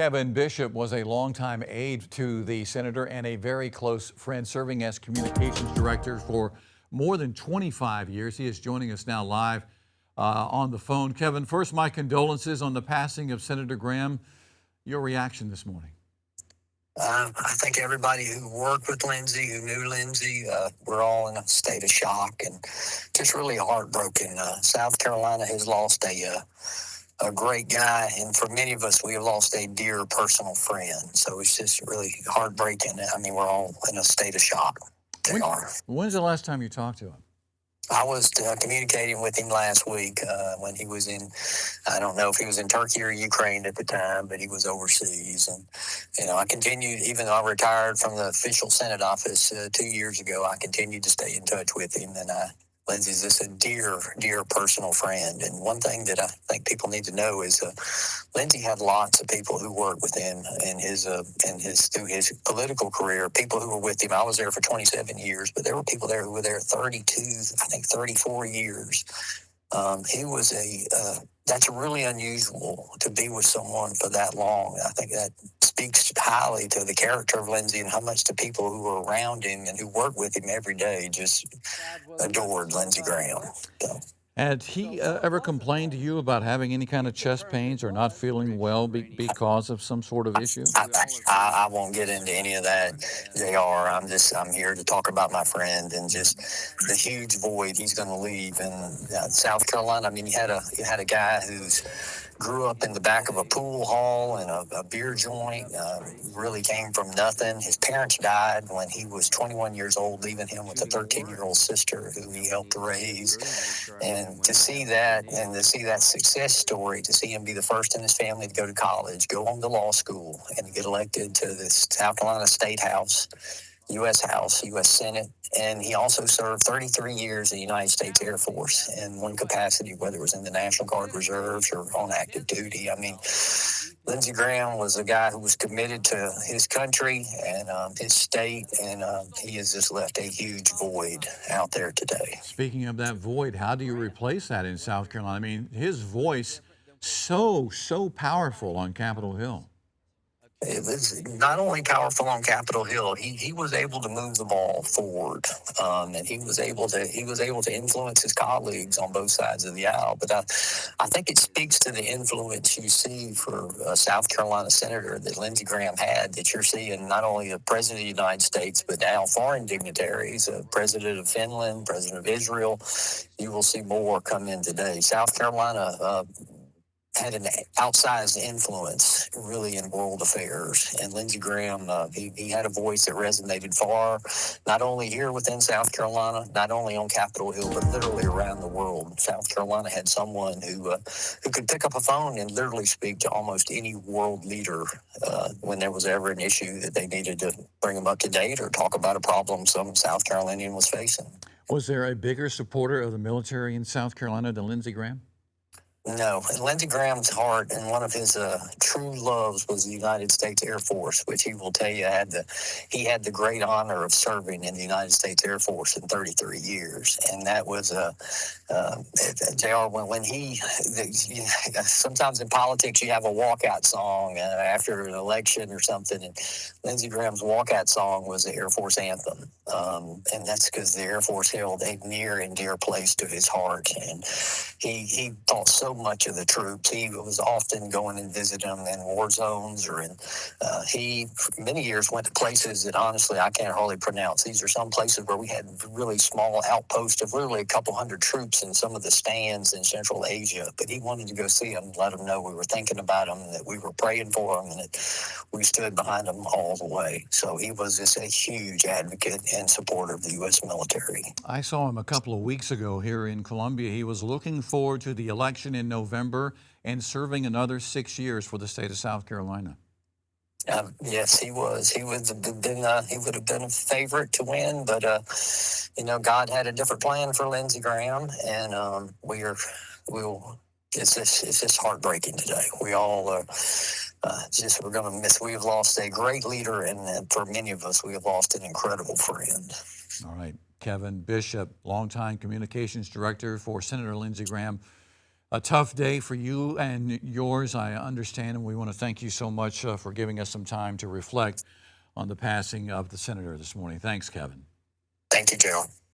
Kevin Bishop was a longtime aide to the senator and a very close friend, serving as communications director for more than 25 years. He is joining us now live on the phone. Kevin, first, my condolences on the passing of Senator Graham. Your reaction this morning? I think everybody who worked with Lindsey, who knew Lindsey, we're all in a state of shock and just really heartbroken. South Carolina has lost a great guy, and for many of us, we have lost a dear personal friend. So it's just really heartbreaking. I mean, we're all in a state of shock. When's the last time you talked to him? I was communicating with him last week when he was in, I don't know if he was in Turkey or Ukraine at the time, but he was overseas. And, I continued, even though I retired from the official Senate office 2 years ago, I continued to stay in touch with him. And Lindsey's just a dear, dear personal friend. And one thing that I think people need to know is Lindsey had lots of people who worked with him through his political career, people who were with him. I was there for 27 years, but there were people there who were there 32, I think 34 years. That's really unusual to be with someone for that long. I think that speaks highly to the character of Lindsey and how much the people who were around him and who worked with him every day just adored Lindsey Graham. So. Had he ever complained to you about having any kind of chest pains or not feeling well because of some sort of issue? I won't get into any of that, JR. I'm here to talk about my friend and just the huge void he's going to leave in South Carolina. I mean, you had a guy who's grew up in the back of a pool hall and a beer joint, really came from nothing. His parents died when he was 21 years old, leaving him with a 13-year-old sister who he helped raise. And to see that and to see that success story, to see him be the first in his family to go to college, go on to law school, and to get elected to the South Carolina State House, U.S. Senate, and he also served 33 years in the United States Air Force in one capacity, whether it was in the National Guard Reserves or on active duty. I mean, Lindsey Graham was a guy who was committed to his country and his state, and he has just left a huge void out there today. Speaking of that void, how do you replace that in South Carolina? I mean, his voice so powerful on Capitol Hill. It was not only powerful on Capitol Hill. He was able to move the ball forward, and he was able to influence his colleagues on both sides of the aisle. But I think it speaks to the influence you see for a South Carolina senator that Lindsey Graham had. That you're seeing not only the president of the United States, but now foreign dignitaries, president of Finland, president of Israel. You will see more come in today. South Carolina had an outsized influence really in world affairs. And Lindsey Graham, he had a voice that resonated far, not only here within South Carolina, not only on Capitol Hill, but literally around the world. South Carolina had someone who could pick up a phone and literally speak to almost any world leader when there was ever an issue that they needed to bring them up to date or talk about a problem some South Carolinian was facing. Was there a bigger supporter of the military in South Carolina than Lindsey Graham? No, and Lindsey Graham's heart and one of his true loves was the United States Air Force, which he will tell you he had the great honor of serving in the United States Air Force in 33 years, and that was JR when sometimes in politics you have a walkout song after an election or something, and Lindsey Graham's walkout song was the Air Force anthem, and that's because the Air Force held a near and dear place to his heart, and he thought so much of the troops. He was often going and visiting them in war zones he for many years went to places that honestly I can't hardly pronounce. These are some places where we had really small outposts of literally a couple hundred troops in some of the stands in Central Asia, but he wanted to go see them, let them know we were thinking about them, and that we were praying for them, and that we stood behind them all the way. So he was just a huge advocate and supporter of the U.S. military. I saw him a couple of weeks ago here in Columbia. He was looking forward to the election in November and serving another 6 years for the state of South Carolina. Yes, he was. He would have been a favorite to win, but God had a different plan for Lindsey Graham, and it's just heartbreaking today. We all we're going to miss. We have lost a great leader, and for many of us, we have lost an incredible friend. All right, Kevin Bishop, longtime communications director for Senator Lindsey Graham. a tough day for you and yours, I understand, and we want to thank you so much for giving us some time to reflect on the passing of the senator this morning. Thanks, Kevin. Thank you, Gerald.